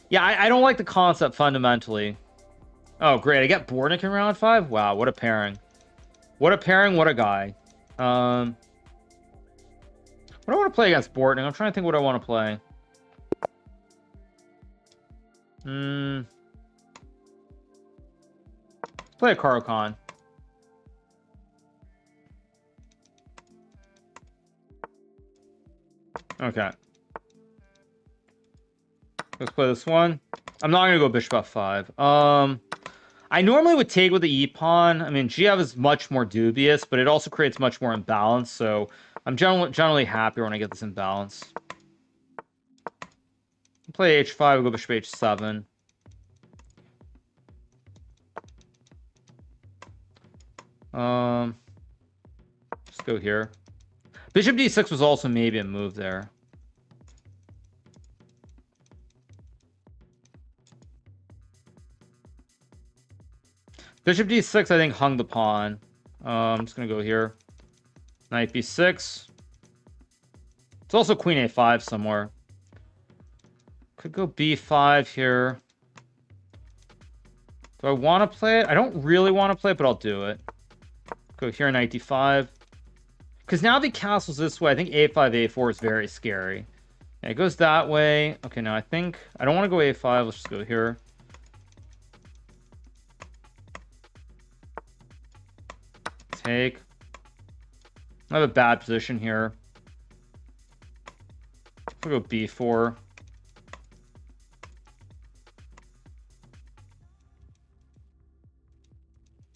Yeah, I don't like the concept fundamentally. Oh, great. I got Bornik in round 5? Wow, what a pairing. What a pairing, what a guy. What do I want to play against Bornik? I'm trying to think what I want to play. Play a Hikaru. Okay. Let's play this one. I'm not gonna go bishop f5. I normally would take with the e-pawn. I mean, GF is much more dubious, but it also creates much more imbalance, so I'm generally happier when I get this imbalance. Play h5, we'll go bishop h7. Let's go here. Bishop d6 was also maybe a move there. Bishop d6, I think, hung the pawn. I'm just gonna go here. Knight b6. It's also queen a5 somewhere. Could go b5 here. Do I want to play it? I don't really want to play it, but I'll do it. Go here, knight d5. Because now if he castles this way, I think a5, a4 is very scary. Yeah, it goes that way. Okay, now I think... I don't want to go a5. Let's just go here. Take. I have a bad position here. We'll go b4.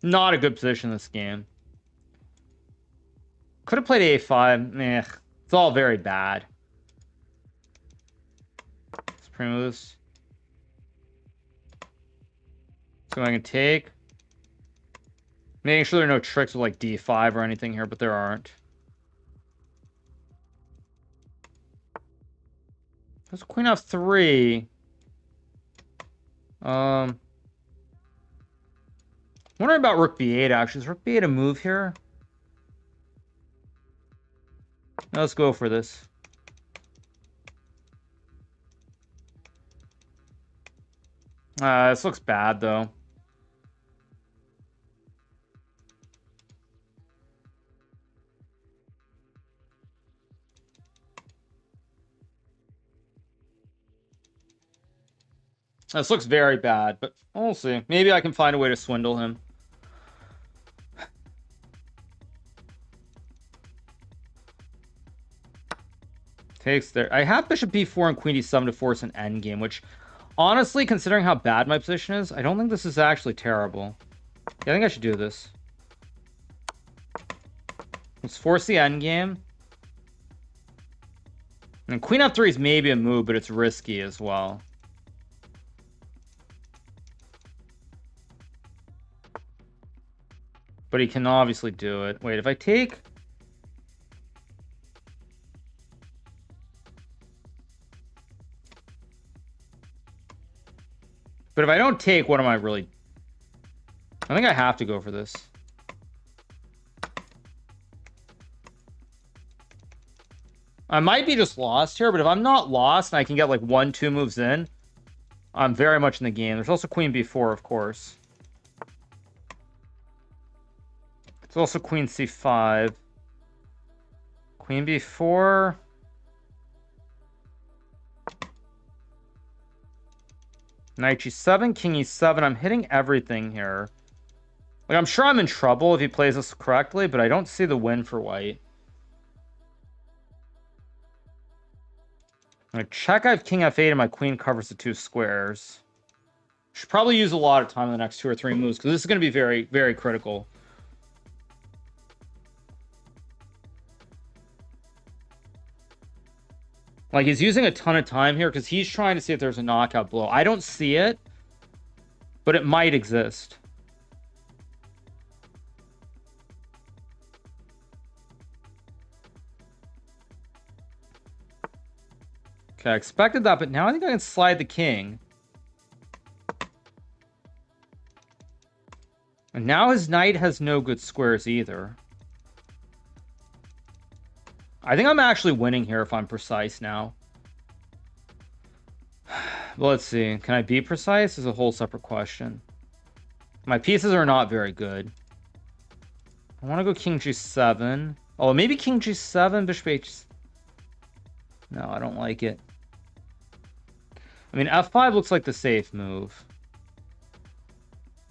Not a good position in this game. Could have played a5. Meh. It's all very bad. Let's primo this. So I can take. Making sure there are no tricks with like d5 or anything here, but there aren't. There's queen f3. Wondering about rook b8 actually. Is rook b8 a move here? Let's go for this. This looks bad though. This looks very bad, but we'll see. Maybe I can find a way to swindle him. Takes there. I have bishop b4 and queen d7 to force an endgame, which, honestly, considering how bad my position is, I don't think this is actually terrible. Yeah, I think I should do this. Let's force the endgame. And queen f3 is maybe a move, but it's risky as well. But he can obviously do it. Wait, if I take... But if I don't take, what am I really... I think I have to go for this. I might be just lost here, but if I'm not lost and I can get like 1-2 moves in, I'm very much in the game. There's also queen b4, of course. It's also queen c5. Queen b4. Knight g7, king e7. I'm hitting everything here. Like, I'm sure I'm in trouble if he plays this correctly, but I don't see the win for white. I'm gonna check. I have king f8 and my queen covers the 2 squares. Should probably use a lot of time in the next 2 or 3 moves because this is going to be very, very critical. Like, he's using a ton of time here because he's trying to see if there's a knockout blow. I don't see it, but it might exist. Okay, I expected that, but now I think I can slide the king. And now his knight has no good squares either. I think I'm actually winning here if I'm precise now. Well, let's see. Can I be precise? Is a whole separate question. My pieces are not very good. I want to go king g7. Oh, maybe king g7, bishop h... No, I don't like it. I mean, f5 looks like the safe move.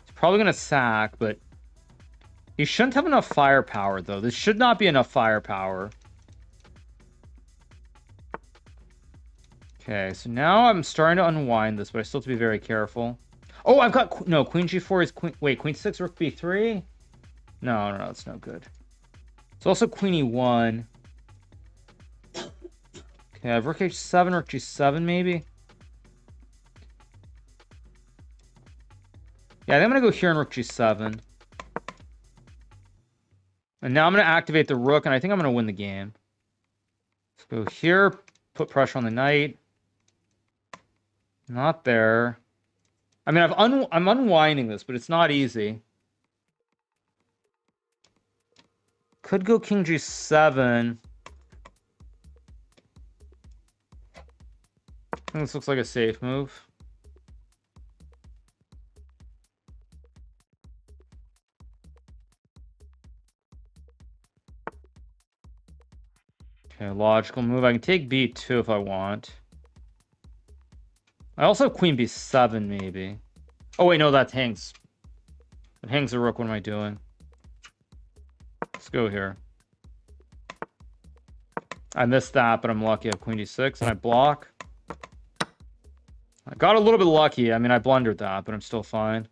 He's probably going to sack, but... He shouldn't have enough firepower, though. This should not be enough firepower. Okay, so now I'm starting to unwind this, but I still have to be very careful. Oh, I've got... No, queen g4 is queen... Wait, queen 6, rook b3? No, it's no good. It's also queen e1. Okay, I have rook h7, rook g7, maybe? Yeah, I think I'm going to go here in rook g7. And now I'm going to activate the rook, and I think I'm going to win the game. Let's go here, put pressure on the knight. Not there. I mean, I'm unwinding this, but it's not easy. Could go king g7. I think this looks like a safe move. Okay, logical move. I can take b2 if I want. I also have queen b7, maybe. Oh, wait, no, that hangs. It hangs the rook. What am I doing? Let's go here. I missed that, but I'm lucky. I have queen d6, and I block. I got a little bit lucky. I mean, I blundered that, but I'm still fine.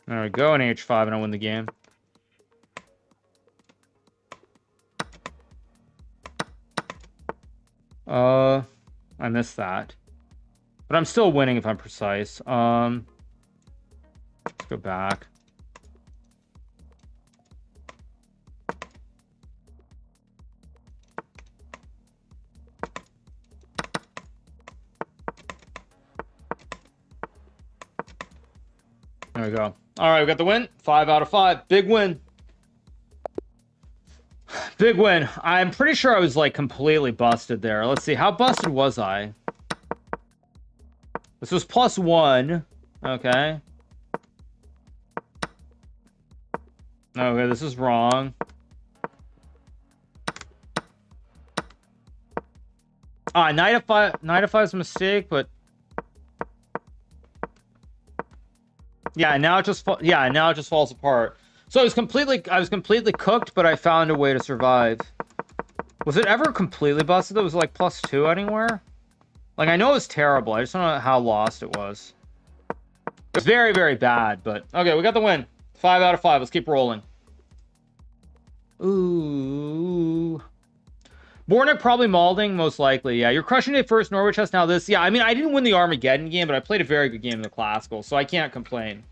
There we go, and h5, and I win the game. I missed that. But I'm still winning if I'm precise. Let's go back. There we go. All right, we got the win. 5 out of 5. Big win. Big win. I'm pretty sure I was like completely busted there. Let's see. How busted was I? This was +1. Okay. Okay, this is wrong. Knight f5 is a mistake, but now it just falls apart. So I was completely cooked, but I found a way to survive. Was it ever completely busted? It was like +2 anywhere? Like, I know it was terrible. I just don't know how lost it was. It was very, very bad, but okay, we got the win. 5 out of 5. Let's keep rolling. Ooh. Bornik probably Malding, most likely. Yeah, you're crushing it first. Norwich has now this. Yeah, I mean, I didn't win the Armageddon game, but I played a very good game in the Classical, so I can't complain.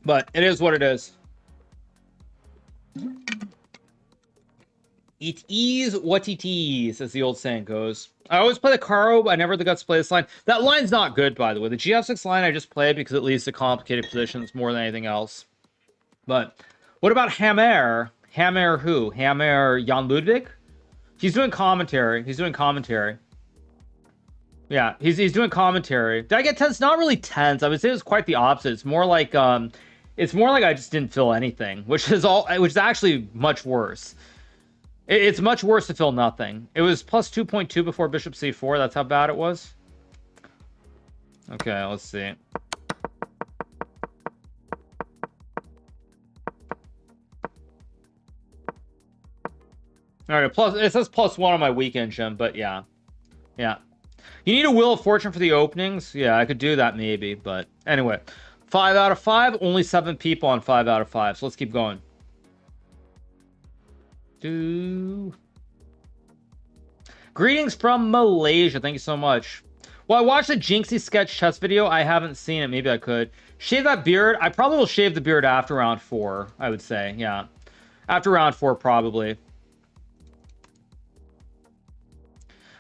But it is what it is. It is what it is, as the old saying goes. I always play the Caro, but I never got to play this line. That line's not good, by the way. The GF6 line I just played because it leads to complicated positions more than anything else. But what about Hammer? Hammer who? Hammer Jan Ludwig? He's doing commentary. He's doing commentary. Yeah, he's doing commentary. Did I get tense? Not really tense. I would say it was quite the opposite. It's more like I just didn't feel anything, which is actually much worse. It's much worse to feel nothing. It was plus 2.2 before bishop c4. That's how bad it was. Okay, let's see. All right, it says +1 on my weekend gym, but yeah. Yeah. You need a Wheel of Fortune for the openings? Yeah, I could do that maybe, but anyway. 5 out of 5, only 7 people on 5 out of 5, so let's keep going. Greetings from Malaysia. Thank you so much. Well, I watched the Jinxie sketch chess video. I haven't seen it. Maybe I could. Shave that beard. I probably will shave the beard after round 4, I would say. Yeah. After round 4, probably.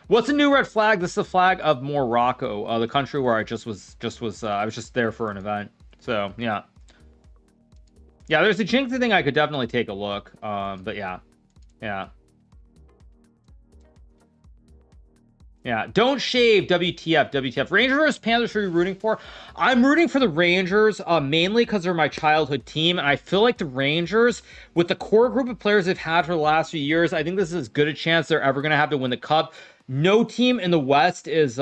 What's a new red flag? This is the flag of Morocco, the country where I was just there for an event. So, yeah. Yeah, there's a Jinxie thing I could definitely take a look. But yeah. Yeah. Yeah, don't shave. WTF. Rangers versus Panthers, who are you rooting for? I'm rooting for the Rangers, mainly because they're my childhood team, and I feel like the Rangers, with the core group of players they've had for the last few years, I think this is as good a chance they're ever going to have to win the Cup. No team in the West is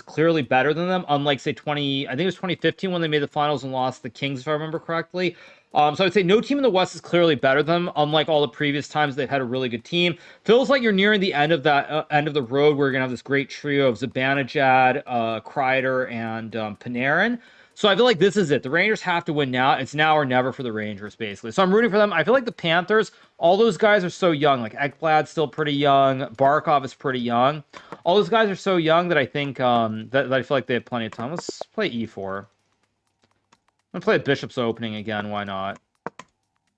clearly better than them, unlike, say, I think it was 2015 when they made the finals and lost the Kings, if I remember correctly. So I would say no team in the West is clearly better than them, unlike all the previous times they've had a really good team. Feels like you're nearing the end of that end of the road where you're gonna have this great trio of Zibanejad, Kreider, and Panarin. So I feel like this is it. The Rangers have to win now. It's now or never for the Rangers, basically. So I'm rooting for them. I feel like the Panthers, all those guys are so young. Like Ekblad's still pretty young. Barkov is pretty young. All those guys are so young that I think that I feel like they have plenty of time. Let's play e4. I'm gonna play Bishop's opening again. Why not?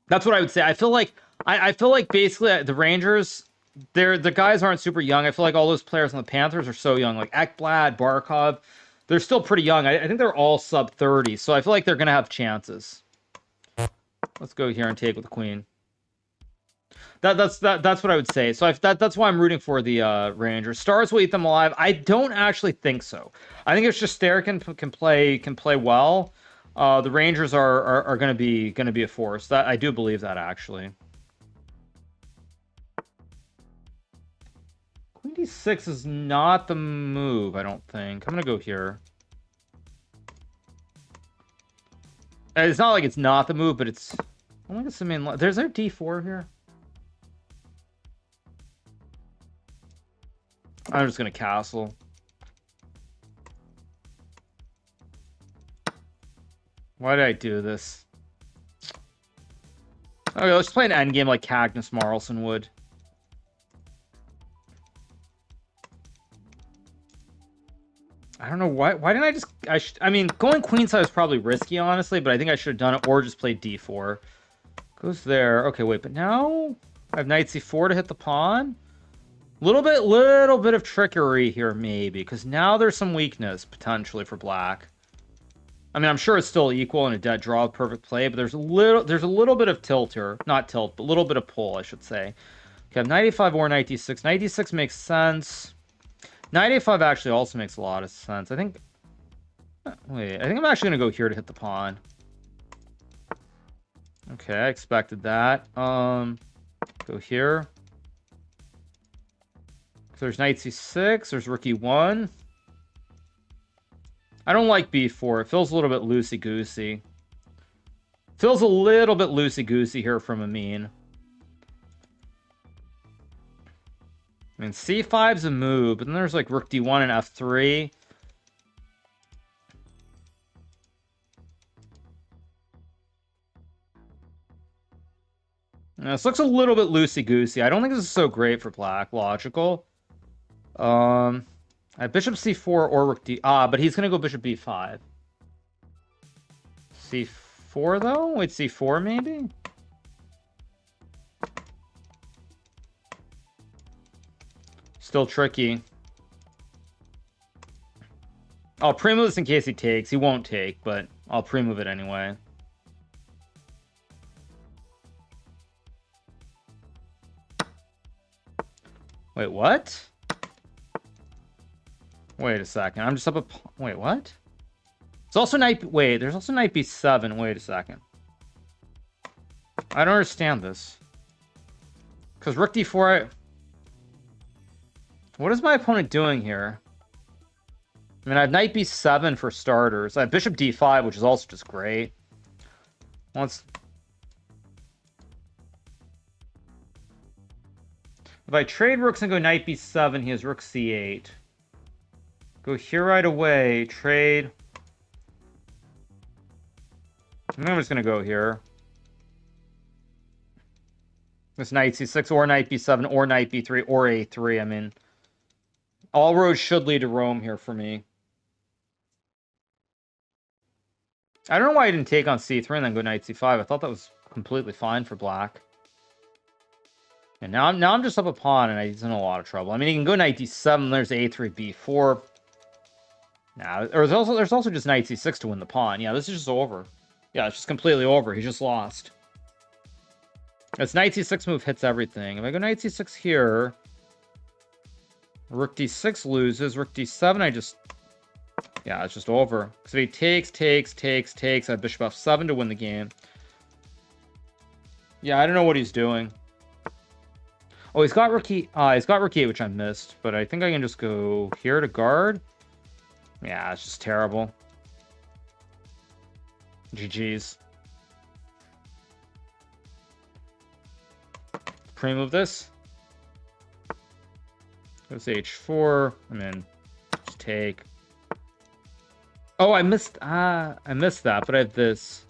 That's what I would say. I feel like basically the Rangers, the guys aren't super young. I feel like all those players on the Panthers are so young. Like Ekblad, Barkov, they're still pretty young. I think they're all sub 30. So I feel like they're gonna have chances. Let's go here and take with the queen. That's what I would say. So that's why I'm rooting for the Rangers. Stars will eat them alive. I don't actually think so. I think it's just Sterkin can play well. The Rangers are going to be a force. That I do believe that actually. Queen d6 is not the move, I don't think. I'm going to go here. It's not like it's not the move, but it's... I think it's the main line. There's there d4 here? I'm just going to castle. Why did I do this? Okay, let's play an endgame like Cagnus Marlson would. I don't know why didn't I just... I mean, going queenside was probably risky, honestly, but I think I should have done it or just played d4. Goes there. Okay, wait, but now I have knight c4 to hit the pawn. Little bit of trickery here, maybe, because now there's some weakness, potentially, for black. I mean, I'm sure it's still equal in a dead draw, perfect play, but there's a little bit of tilt here. Not tilt, but a little bit of pull, I should say. Okay, I have knight a5 or knight d6. Knight d6 makes sense. Knight a5 actually also makes a lot of sense. I think... Wait, I think I'm actually going to go here to hit the pawn. Okay, I expected that. Go here. So there's knight c6, there's rook e1. I don't like b4. It feels a little bit loosey-goosey. Feels a little bit loosey-goosey here from Amin. I mean, c5's a move, but then there's like rook d1 and f3. This looks a little bit loosey-goosey. I don't think this is so great for black. Logical. I have bishop c4 or rook d... but he's going to go bishop b5. c4, though? Wait, c4 maybe? Still tricky. I'll pre-move this in case he takes. He won't take, but I'll pre-move it anyway. Wait, what? Wait a second. I'm just up a... Wait, what? It's also knight... Wait, there's also knight b7. Wait a second. I don't understand this. Because rook d4... What is my opponent doing here? I mean, I have knight b7 for starters. I have bishop d5, which is also just great. If I trade rooks and go knight b7, he has rook c8. Go here right away. Trade. I'm just going to go here. This knight c6 or knight b7 or knight b3 or a3. I mean, all roads should lead to Rome here for me. I don't know why I didn't take on c3 and then go knight c5. I thought that was completely fine for black. And now I'm just up a pawn and he's in a lot of trouble. I mean, he can go knight d7. There's a3, b4. Now, there's also just knight c6 to win the pawn. Yeah, this is just over. Yeah, it's just completely over. He just lost. This knight c6 move hits everything. If I go knight c6 here, rook d6 loses. Rook d7, I just... Yeah, it's just over. So he takes. I have bishop f7 to win the game. Yeah, I don't know what he's doing. Oh, he's got rook e8, which I missed. But I think I can just go here to guard. Yeah, it's just terrible. GG's. Pre-move this. Goes h4. And then just take. Oh, I missed that, but I have this.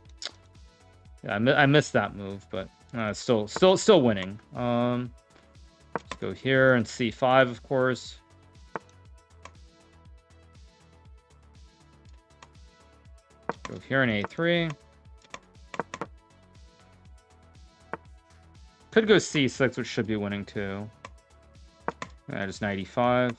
Yeah, I missed that move, but still winning. Let's go here and c5, of course. Go here in a3. Could go c6, which should be winning too. Yeah, just knight e5.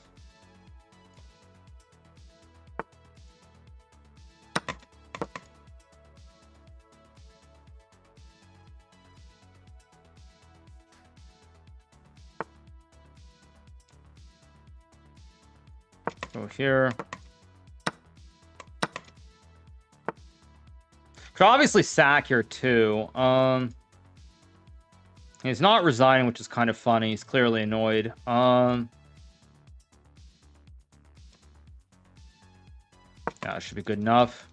Go here. Could obviously sack here too. He's not resigning, which is kind of funny. He's clearly annoyed. Yeah, that should be good enough.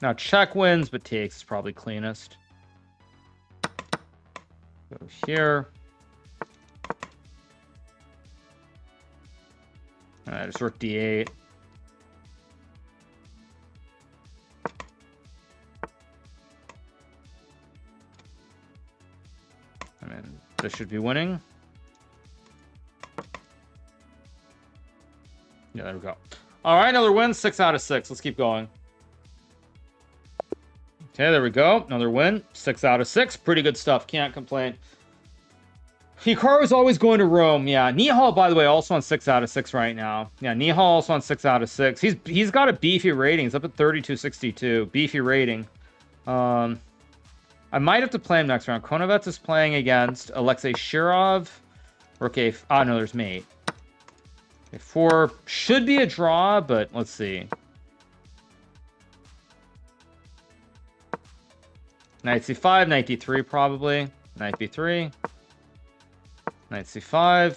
Now check wins, but takes is probably cleanest. Go here. Just rook d8. I mean, this should be winning. Yeah, there we go. All right, another win, 6 out of 6. Let's keep going. Okay, there we go. Another win, 6 out of 6. Pretty good stuff. Can't complain. Hikaru is always going to Rome. Yeah, Nihal, by the way, also on 6 out of 6 right now. Yeah, Nihal also on 6 out of 6. He's got a beefy rating. He's up at 3262. Beefy rating. I might have to play him next round. Konovets is playing against Alexei Shirov. Rook a... no, there's mate. Okay, 4 should be a draw, but let's see. Knight c5, knight d3 probably. Knight b3. Knight c5.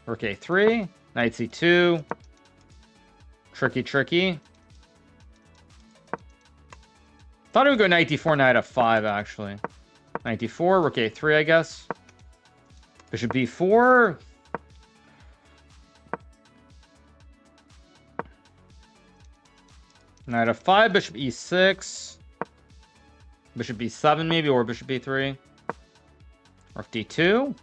Rook a3. Knight c2. Tricky. Thought it would go knight d4, knight f5, actually. Knight d4, rook a3, I guess. Bishop b4. Knight f5, bishop e6. Bishop b7 maybe, or bishop b3. Rook d2.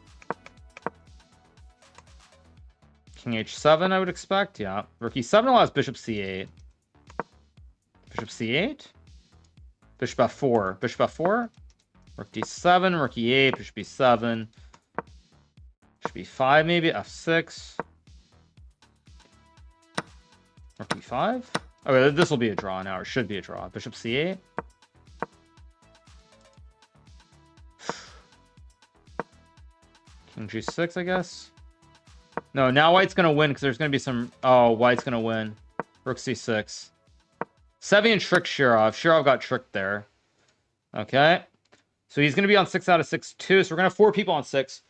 King h7 I would expect, yeah. Rook e7 allows bishop c8. Bishop c8. Bishop f4. Bishop f4. Rook d7, rook e8, bishop b7. Bishop b5 maybe, f6. Rook e5. Okay, this will be a draw now, or should be a draw. Bishop c8. King g6, I guess. No, now white's going to win because there's going to be some... Oh, white's going to win. Rook c6. Sevian tricked Shirov. Shirov got tricked there. Okay. So he's going to be on 6 out of 6 too. So we're going to have 4 people on 6.